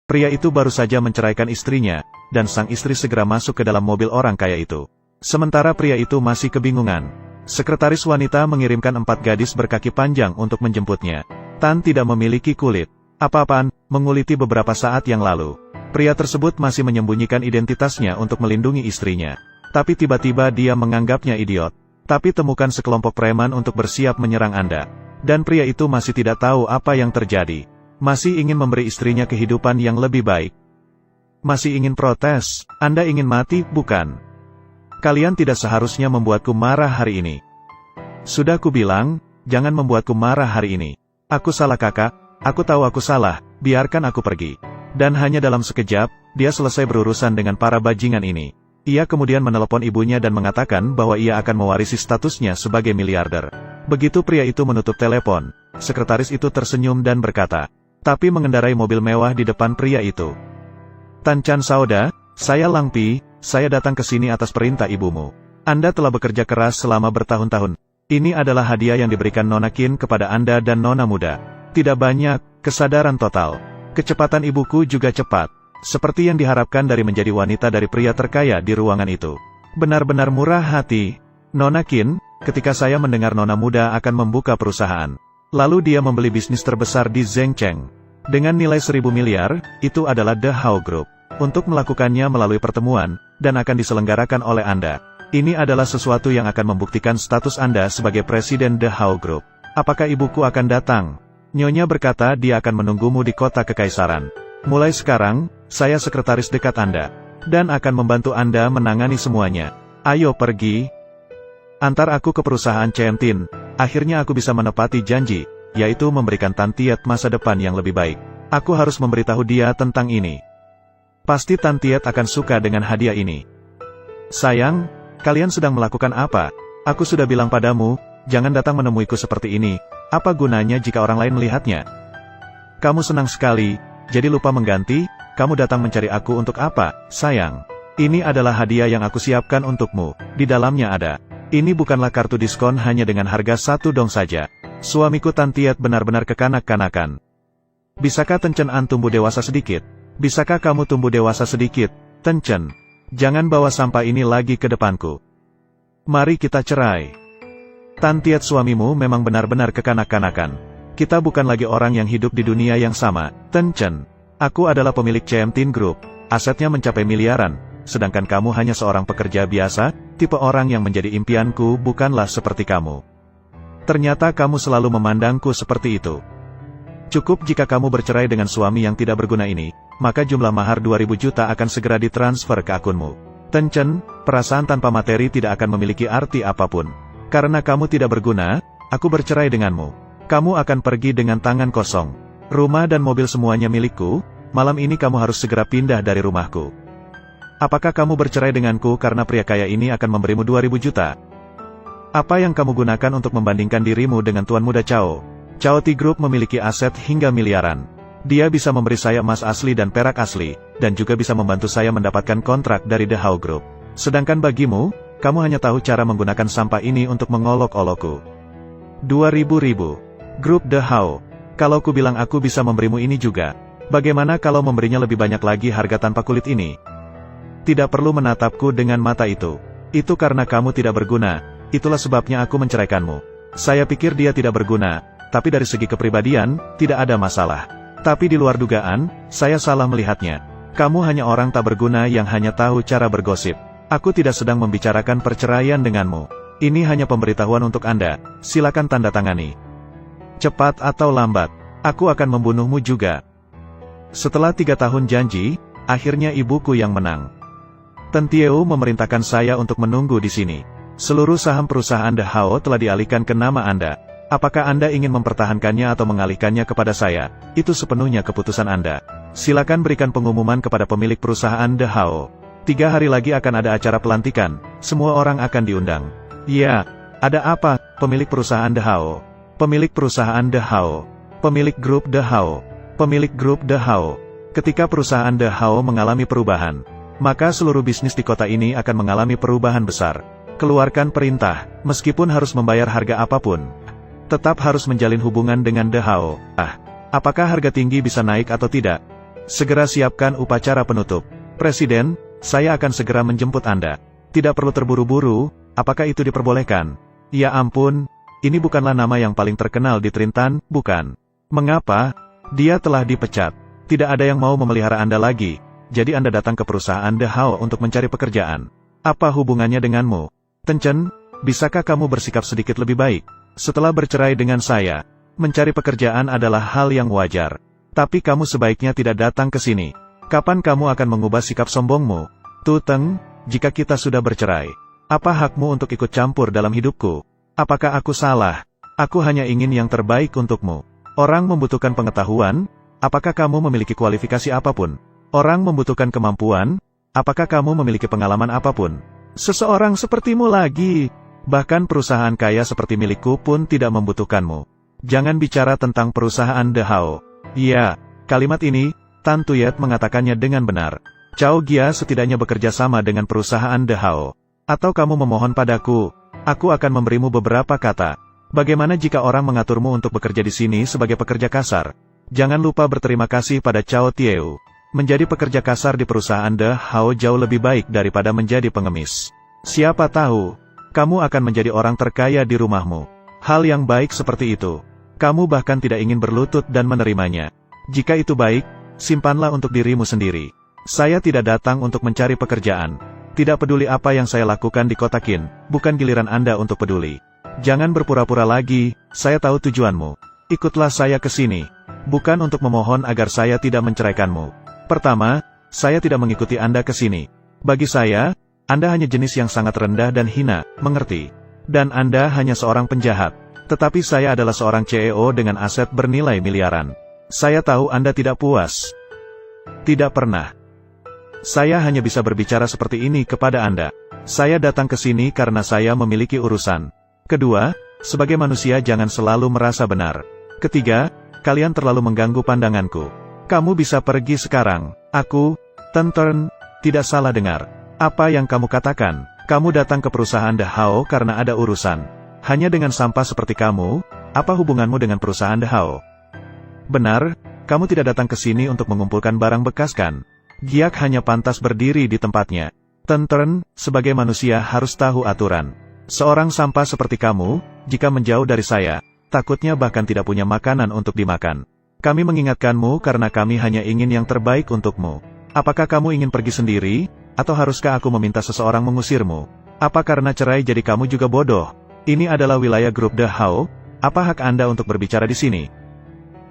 Pria itu baru saja menceraikan istrinya, dan sang istri segera masuk ke dalam mobil orang kaya itu. Sementara pria itu masih kebingungan. Sekretaris wanita mengirimkan 4 gadis berkaki panjang untuk menjemputnya. Tan tidak memiliki kulit. Apa-apaan, menguliti beberapa saat yang lalu. Pria tersebut masih menyembunyikan identitasnya untuk melindungi istrinya. Tapi tiba-tiba dia menganggapnya idiot. Tapi temukan sekelompok preman untuk bersiap menyerang Anda. Dan pria itu masih tidak tahu apa yang terjadi. Masih ingin memberi istrinya kehidupan yang lebih baik. Masih ingin protes, Anda ingin mati, bukan? Kalian tidak seharusnya membuatku marah hari ini. Sudah kubilang, jangan membuatku marah hari ini. Aku salah kakak, aku tahu aku salah, biarkan aku pergi. Dan hanya dalam sekejap, dia selesai berurusan dengan para bajingan ini. Ia kemudian menelepon ibunya dan mengatakan bahwa ia akan mewarisi statusnya sebagai miliarder. Begitu pria itu menutup telepon, sekretaris itu tersenyum dan berkata, tapi mengendarai mobil mewah di depan pria itu. Tan Chan Sauda, saya Lang Pi, saya datang ke sini atas perintah ibumu. Anda telah bekerja keras selama bertahun-tahun. Ini adalah hadiah yang diberikan Nona Qin kepada Anda dan Nona muda. Tidak banyak, kesadaran total. Kecepatan ibuku juga cepat. Seperti yang diharapkan dari menjadi wanita dari pria terkaya di ruangan itu. Benar-benar murah hati. Nona Qin, ketika saya mendengar Nona muda akan membuka perusahaan. Lalu dia membeli bisnis terbesar di Zhengcheng. Dengan nilai 1.000 miliar, itu adalah The Hao Group. Untuk melakukannya melalui pertemuan, dan akan diselenggarakan oleh Anda. Ini adalah sesuatu yang akan membuktikan status Anda sebagai presiden The Hao Group. Apakah ibuku akan datang? Nyonya berkata dia akan menunggumu di kota kekaisaran. Mulai sekarang, saya sekretaris dekat Anda. Dan akan membantu Anda menangani semuanya. Ayo pergi. Antar aku ke perusahaan Chemtin. Akhirnya aku bisa menepati janji, yaitu memberikan Tan Tiet masa depan yang lebih baik. Aku harus memberitahu dia tentang ini. Pasti Tan Tiet akan suka dengan hadiah ini. Sayang, kalian sedang melakukan apa? Aku sudah bilang padamu, jangan datang menemuiku seperti ini. Apa gunanya jika orang lain melihatnya? Kamu senang sekali, jadi lupa mengganti, kamu datang mencari aku untuk apa, sayang? Ini adalah hadiah yang aku siapkan untukmu, di dalamnya ada. Ini bukanlah kartu diskon hanya dengan harga 1 dong saja. Suamiku Tan Tiet benar-benar kekanak-kanakan. Bisakah Tencen An tumbuh dewasa sedikit? Bisakah kamu tumbuh dewasa sedikit, Tencen? Jangan bawa sampah ini lagi ke depanku. Mari kita cerai. Tan Tiet suamimu memang benar-benar kekanak-kanakan. Kita bukan lagi orang yang hidup di dunia yang sama, Tencen. Aku adalah pemilik Chemtin Group. Asetnya mencapai miliaran. Sedangkan kamu hanya seorang pekerja biasa, tipe orang yang menjadi impianku bukanlah seperti kamu. Ternyata kamu selalu memandangku seperti itu. Cukup jika kamu bercerai dengan suami yang tidak berguna ini, maka jumlah mahar 2.000 juta akan segera ditransfer ke akunmu. Tencen, perasaan tanpa materi tidak akan memiliki arti apapun. Karena kamu tidak berguna, aku bercerai denganmu. Kamu akan pergi dengan tangan kosong. Rumah dan mobil semuanya milikku, malam ini kamu harus segera pindah dari rumahku. Apakah kamu bercerai denganku karena pria kaya ini akan memberimu 2.000 juta? Apa yang kamu gunakan untuk membandingkan dirimu dengan Tuan Muda Chao? Chao Ti Group memiliki aset hingga miliaran. Dia bisa memberi saya emas asli dan perak asli, dan juga bisa membantu saya mendapatkan kontrak dari The Hao Group. Sedangkan bagimu, kamu hanya tahu cara menggunakan sampah ini untuk mengolok-olokku. 2.000. Grup The Hao. Kalau ku bilang aku bisa memberimu ini juga, bagaimana kalau memberinya lebih banyak lagi harga tanpa kulit ini? Tidak perlu menatapku dengan mata itu. Itu karena kamu tidak berguna, itulah sebabnya aku menceraikanmu. Saya pikir dia tidak berguna, tapi dari segi kepribadian, tidak ada masalah. Tapi di luar dugaan, saya salah melihatnya. Kamu hanya orang tak berguna yang hanya tahu cara bergosip. Aku tidak sedang membicarakan perceraian denganmu. Ini hanya pemberitahuan untuk Anda, silakan tanda tangani. Cepat atau lambat, aku akan membunuhmu juga. Setelah 3 tahun janji, akhirnya ibuku yang menang. Tan Tieu memerintahkan saya untuk menunggu di sini. Seluruh saham perusahaan The Hao telah dialihkan ke nama Anda. Apakah Anda ingin mempertahankannya atau mengalihkannya kepada saya? Itu sepenuhnya keputusan Anda. Silakan berikan pengumuman kepada pemilik perusahaan The Hao. 3 hari lagi akan ada acara pelantikan. Semua orang akan diundang. Ya, ada apa, pemilik perusahaan The Hao? Pemilik perusahaan The Hao. Pemilik grup The Hao. Pemilik grup The Hao. Ketika perusahaan The Hao mengalami perubahan, maka seluruh bisnis di kota ini akan mengalami perubahan besar. Keluarkan perintah, meskipun harus membayar harga apapun. Tetap harus menjalin hubungan dengan The Hao. Apakah harga tinggi bisa naik atau tidak? Segera siapkan upacara penutup. Presiden, saya akan segera menjemput Anda. Tidak perlu terburu-buru, apakah itu diperbolehkan? Ya ampun, ini bukanlah nama yang paling terkenal di Trintan, bukan? Mengapa? Dia telah dipecat. Tidak ada yang mau memelihara Anda lagi, jadi Anda datang ke perusahaan The How untuk mencari pekerjaan. Apa hubungannya denganmu? Tenchen, bisakah kamu bersikap sedikit lebih baik? Setelah bercerai dengan saya, mencari pekerjaan adalah hal yang wajar. Tapi kamu sebaiknya tidak datang ke sini. Kapan kamu akan mengubah sikap sombongmu? Tuteng, jika kita sudah bercerai, apa hakmu untuk ikut campur dalam hidupku? Apakah aku salah? Aku hanya ingin yang terbaik untukmu. Orang membutuhkan pengetahuan, apakah kamu memiliki kualifikasi apapun? Orang membutuhkan kemampuan, apakah kamu memiliki pengalaman apapun? Seseorang sepertimu lagi. Bahkan perusahaan kaya seperti milikku pun tidak membutuhkanmu. Jangan bicara tentang perusahaan The How. Ya, kalimat ini, Tan Tuyet mengatakannya dengan benar. Cao Gia setidaknya bekerja sama dengan perusahaan The How. Atau kamu memohon padaku, aku akan memberimu beberapa kata. Bagaimana jika orang mengaturmu untuk bekerja di sini sebagai pekerja kasar? Jangan lupa berterima kasih pada Cao Tieu. Menjadi pekerja kasar di perusahaan The How jauh lebih baik daripada menjadi pengemis. Siapa tahu, kamu akan menjadi orang terkaya di rumahmu. Hal yang baik seperti itu. Kamu bahkan tidak ingin berlutut dan menerimanya. Jika itu baik, simpanlah untuk dirimu sendiri. Saya tidak datang untuk mencari pekerjaan. Tidak peduli apa yang saya lakukan di Kota Qin, bukan giliran Anda untuk peduli. Jangan berpura-pura lagi, saya tahu tujuanmu. Ikutlah saya ke sini. Bukan untuk memohon agar saya tidak menceraikanmu. Pertama, saya tidak mengikuti Anda ke sini. Bagi saya, Anda hanya jenis yang sangat rendah dan hina, mengerti? Dan Anda hanya seorang penjahat. Tetapi saya adalah seorang CEO dengan aset bernilai miliaran. Saya tahu Anda tidak puas. Tidak pernah. Saya hanya bisa berbicara seperti ini kepada Anda. Saya datang ke sini karena saya memiliki urusan. Kedua, sebagai manusia jangan selalu merasa benar. Ketiga, kalian terlalu mengganggu pandanganku. Kamu bisa pergi sekarang. Aku, Tentern, tidak salah dengar. Apa yang kamu katakan? Kamu datang ke perusahaan The How karena ada urusan. Hanya dengan sampah seperti kamu, apa hubunganmu dengan perusahaan The How? Benar, kamu tidak datang ke sini untuk mengumpulkan barang bekas kan? Giak hanya pantas berdiri di tempatnya. Tentern, sebagai manusia harus tahu aturan. Seorang sampah seperti kamu, jika menjauh dari saya, takutnya bahkan tidak punya makanan untuk dimakan. Kami mengingatkanmu karena kami hanya ingin yang terbaik untukmu. Apakah kamu ingin pergi sendiri, atau haruskah aku meminta seseorang mengusirmu? Apa karena cerai jadi kamu juga bodoh? Ini adalah wilayah grup The How, apa hak Anda untuk berbicara di sini?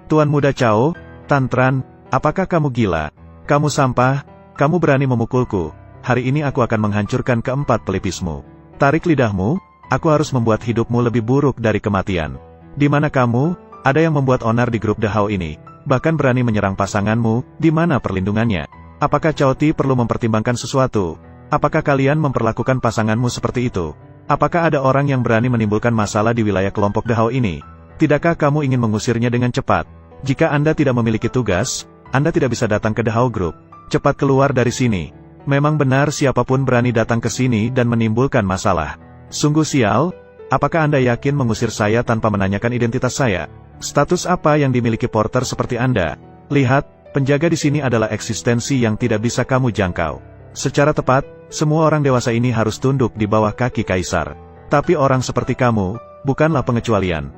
Tuan Muda Cao, Tantran, apakah kamu gila? Kamu sampah, kamu berani memukulku. Hari ini aku akan menghancurkan keempat pelipismu. Tarik lidahmu, aku harus membuat hidupmu lebih buruk dari kematian. Di mana kamu? Ada yang membuat onar di grup The How ini. Bahkan berani menyerang pasanganmu, di mana perlindungannya? Apakah Cao Ti perlu mempertimbangkan sesuatu? Apakah kalian memperlakukan pasanganmu seperti itu? Apakah ada orang yang berani menimbulkan masalah di wilayah kelompok The How ini? Tidakkah kamu ingin mengusirnya dengan cepat? Jika Anda tidak memiliki tugas, Anda tidak bisa datang ke The How Group. Cepat keluar dari sini. Memang benar siapapun berani datang ke sini dan menimbulkan masalah. Sungguh sial, apakah Anda yakin mengusir saya tanpa menanyakan identitas saya? Status apa yang dimiliki porter seperti Anda? Lihat, penjaga di sini adalah eksistensi yang tidak bisa kamu jangkau. Secara tepat, semua orang dewasa ini harus tunduk di bawah kaki kaisar. Tapi orang seperti kamu, bukanlah pengecualian.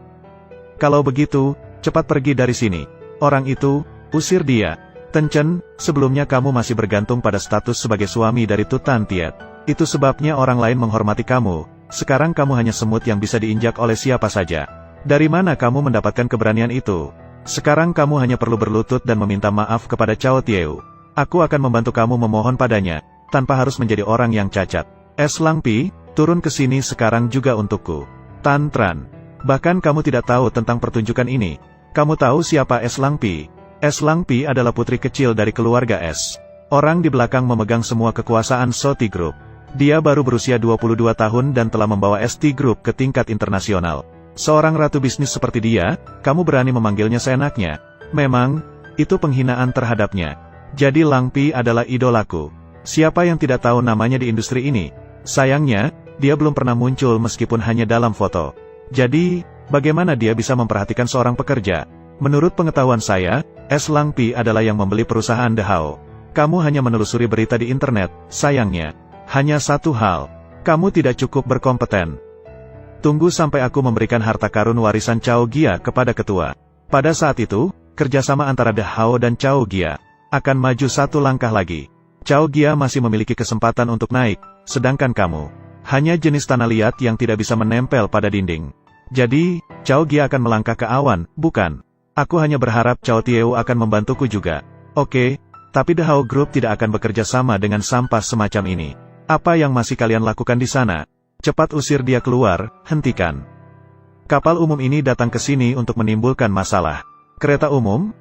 Kalau begitu, cepat pergi dari sini. Orang itu, usir dia. Tenchen, sebelumnya kamu masih bergantung pada status sebagai suami dari Tutan Tiet. Itu sebabnya orang lain menghormati kamu. Sekarang kamu hanya semut yang bisa diinjak oleh siapa saja. Dari mana kamu mendapatkan keberanian itu? Sekarang kamu hanya perlu berlutut dan meminta maaf kepada Cao Tieu. Aku akan membantu kamu memohon padanya, tanpa harus menjadi orang yang cacat. Es Langpi, turun ke sini sekarang juga untukku. Tan Tran. Bahkan kamu tidak tahu tentang pertunjukan ini. Kamu tahu siapa Es Langpi? Es Langpi adalah putri kecil dari keluarga Es. Orang di belakang memegang semua kekuasaan Soti Group. Dia baru berusia 22 tahun dan telah membawa ST Group ke tingkat internasional. Seorang ratu bisnis seperti dia, kamu berani memanggilnya seenaknya. Memang, itu penghinaan terhadapnya. Jadi Langpi adalah idolaku. Siapa yang tidak tahu namanya di industri ini? Sayangnya, dia belum pernah muncul meskipun hanya dalam foto. Jadi, bagaimana dia bisa memperhatikan seorang pekerja? Menurut pengetahuan saya, S. Lang Pi adalah yang membeli perusahaan The Hao. Kamu hanya menelusuri berita di internet, sayangnya. Hanya satu hal. Kamu tidak cukup berkompeten. Tunggu sampai aku memberikan harta karun warisan Cao Gia kepada ketua. Pada saat itu, kerjasama antara The Hao dan Cao Gia akan maju satu langkah lagi. Cao Gia masih memiliki kesempatan untuk naik, sedangkan kamu hanya jenis tanah liat yang tidak bisa menempel pada dinding. Jadi, Cao Gia akan melangkah ke awan, bukan? Aku hanya berharap Cao Tieu akan membantuku juga. Oke, tapi The Hao Group tidak akan bekerja sama dengan sampah semacam ini. Apa yang masih kalian lakukan di sana? Cepat usir dia keluar, hentikan. Kapal umum ini datang ke sini untuk menimbulkan masalah. Kereta umum,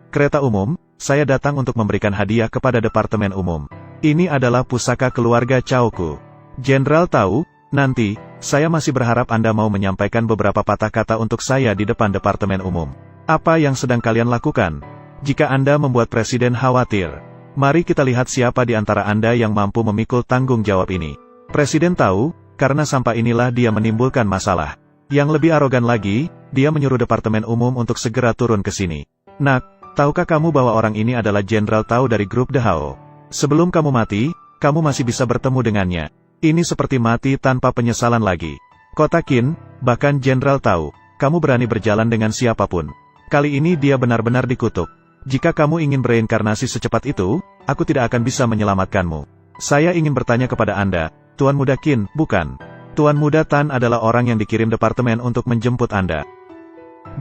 saya datang untuk memberikan hadiah kepada Departemen Umum. Ini adalah pusaka keluarga Cao-ku. Jenderal tahu, nanti, saya masih berharap Anda mau menyampaikan beberapa patah kata untuk saya di depan Departemen Umum. Apa yang sedang kalian lakukan? Jika Anda membuat Presiden khawatir, mari kita lihat siapa di antara Anda yang mampu memikul tanggung jawab ini. Presiden tahu, karena sampah inilah dia menimbulkan masalah. Yang lebih arogan lagi, dia menyuruh Departemen Umum untuk segera turun ke sini. Nak, tahukah kamu bahwa orang ini adalah Jenderal Tao dari grup The Hao? Sebelum kamu mati, kamu masih bisa bertemu dengannya. Ini seperti mati tanpa penyesalan lagi. Kota Qin, bahkan Jenderal Tao, kamu berani berjalan dengan siapapun. Kali ini dia benar-benar dikutuk. Jika kamu ingin bereinkarnasi secepat itu, aku tidak akan bisa menyelamatkanmu. Saya ingin bertanya kepada Anda, Tuan Muda Qin, bukan? Tuan Muda Tan adalah orang yang dikirim departemen untuk menjemput Anda.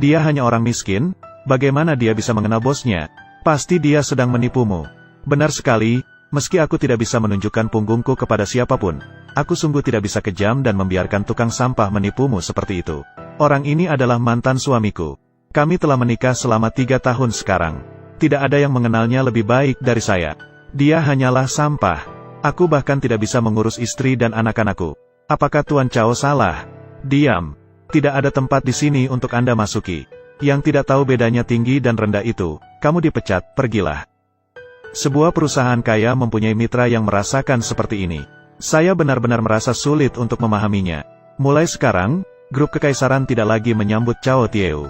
Dia hanya orang miskin, bagaimana dia bisa mengenal bosnya? Pasti dia sedang menipumu. Benar sekali, meski aku tidak bisa menunjukkan punggungku kepada siapapun, aku sungguh tidak bisa kejam dan membiarkan tukang sampah menipumu seperti itu. Orang ini adalah mantan suamiku. Kami telah menikah selama 3 tahun sekarang. Tidak ada yang mengenalnya lebih baik dari saya. Dia hanyalah sampah. Aku bahkan tidak bisa mengurus istri dan anak-anakku. Apakah Tuan Cao salah? Diam. Tidak ada tempat di sini untuk Anda masuki. Yang tidak tahu bedanya tinggi dan rendah itu, kamu dipecat, pergilah. Sebuah perusahaan kaya mempunyai mitra yang merasakan seperti ini. Saya benar-benar merasa sulit untuk memahaminya. Mulai sekarang, grup kekaisaran tidak lagi menyambut Cao Tieu.